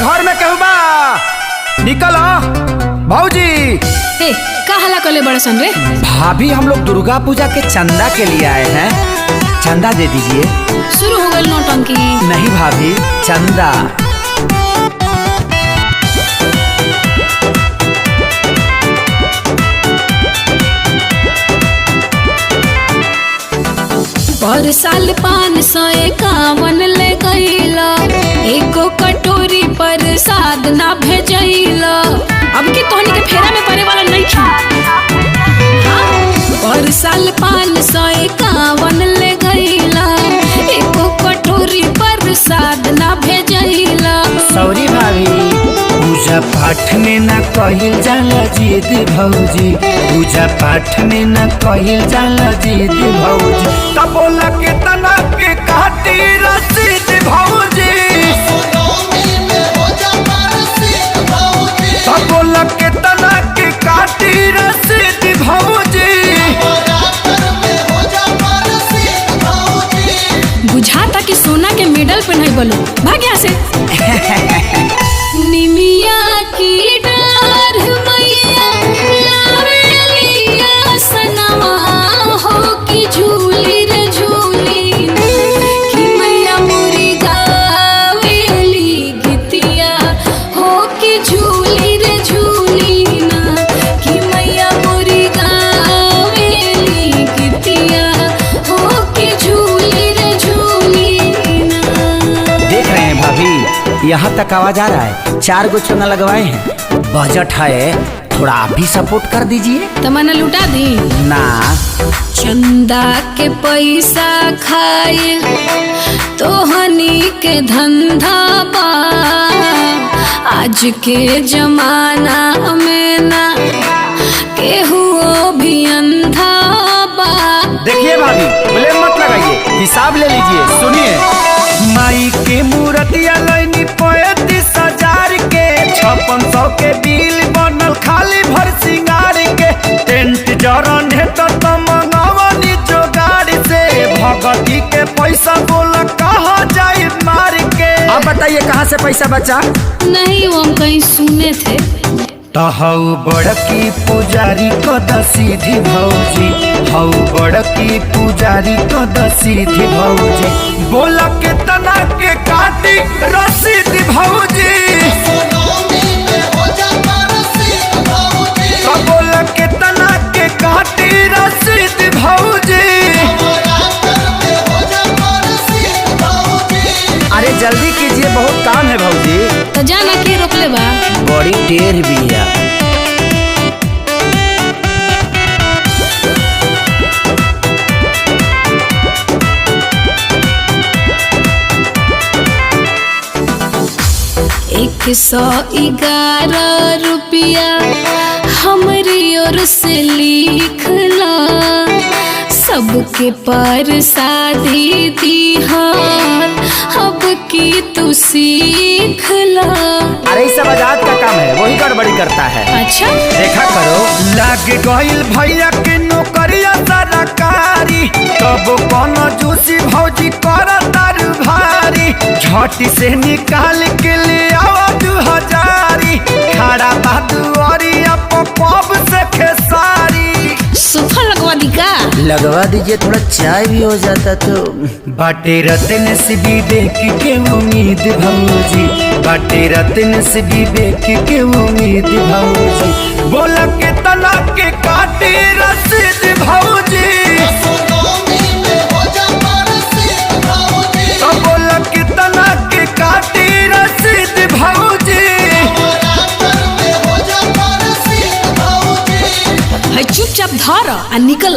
घर में कहू बा निकलो भौजी। ए का हल्ला कले बड़ा सन रे? भाभी हम लोग दुर्गा पूजा के चंदा के लिए आए हैं, चंदा दे दीजिए। शुरू हो गई नौटंकी। नहीं भाभी, चंदा। पर साल 551 ले गईला, एको कटोरी पर साद ना भेजैला। अब की तोहनी के फेरा में पड़े वाला नहीं था। पर साल 551 ले गईला, एको कटोरी पर साद ना भेजैला। सॉरी भाभी, पूजा पाठ में न कहिल जाला जिद भौजी, पूजा पाठ में न कहिल जाला जिद भौजी। तब बोला के तना के काटी रसीद भौजी, तब बोला के तना के काटी रसीद भौजी। बुझाता कि सोना के मेडल पहनाई बोलो, भाग यहाँ से। निमिया की डार मैया लावेलिया सनवा हो कि झूली रे झूली, कि मैया मोरी गावेली गीतिया हो कि झूली रे झूली ना, कि मैया मोरी गावेली गीतिया हो कि झूली रे झूली ना। देख रहे हैं भाभी, यहाँ तक आवाज आ रहा है। 4 गो चुना लगवाए हैं, बजट है, थोड़ा आप भी सपोर्ट कर दीजिए। तमन्ना लुटा दी ना। चंदा के पैसा खाए तोहनी के धंधा बा, आज के जमाना में ना केहू भी अंधा बा। देखिए भाभी, ब्लेम मत लगाइए, हिसाब ले लीजिए। सुनिए, माई के मूर्तिया लैनी 35,000 के, 5600 के बिल बनल खाली भर सिंगार के। टेंट जरन है तो मंगावनी जोगाड़ से, भगती के पैसा बोला कहाँ जाए मार के। अब बताइए कहाँ से पैसा बचा? नहीं, वो हम कहीं सुने थे। हऊ बड़की पुजारी कद सीधी भौजी, हऊ बड़की पुजारी कद सीधी भौजी। बोला के तना के काटी रसीद भौजी, बोला के तना के काटी रसीद भौजी। अरे जल्दी कीजिए, बहुत काम है भौजी। तो जाना के रोक ले बा, बड़ी टेढ़ भी है। ₹111 हमारी ओर से लिखला, सबके पर शादी दीहार अब की तू सीखला। अरे सब आजाद का काम है, वही गड़बड़ी करता है। अच्छा देखा करो, लाग गइल भैया के नौकरिया सरकारी, तब कोनो जूसी भौजी कर तार भारी। झटी से निकाल के ले आवा 2000, खड़ा बादुआरिया पप से खेसारी। सोफा लगवा दी का? लगवा दीजिए, थोड़ा चाय भी हो जाता तो। बाटे रतन से भी देख के उम्मीद भौजी, बाटे रतन से भी देख के उम्मीद भौजी। बोला के तना के काटे रसीद भौजी, तो बोला के तना के काटे रसीद भौजी। चुपचाप धर आ निकल।